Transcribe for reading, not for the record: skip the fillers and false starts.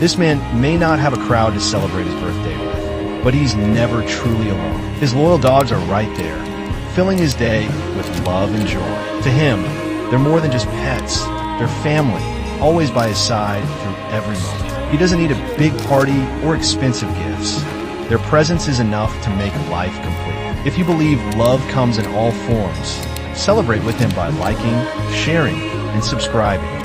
This man may not have a crowd to celebrate his birthday with, but he's never truly alone. His loyal dogs are right there, filling his day with love and joy. To him, they're more than just pets. They're family, always by his side through every moment. He doesn't need a big party or expensive gifts. Their presence is enough to make life complete. If you believe love comes in all forms, celebrate with him by liking, sharing, and subscribing.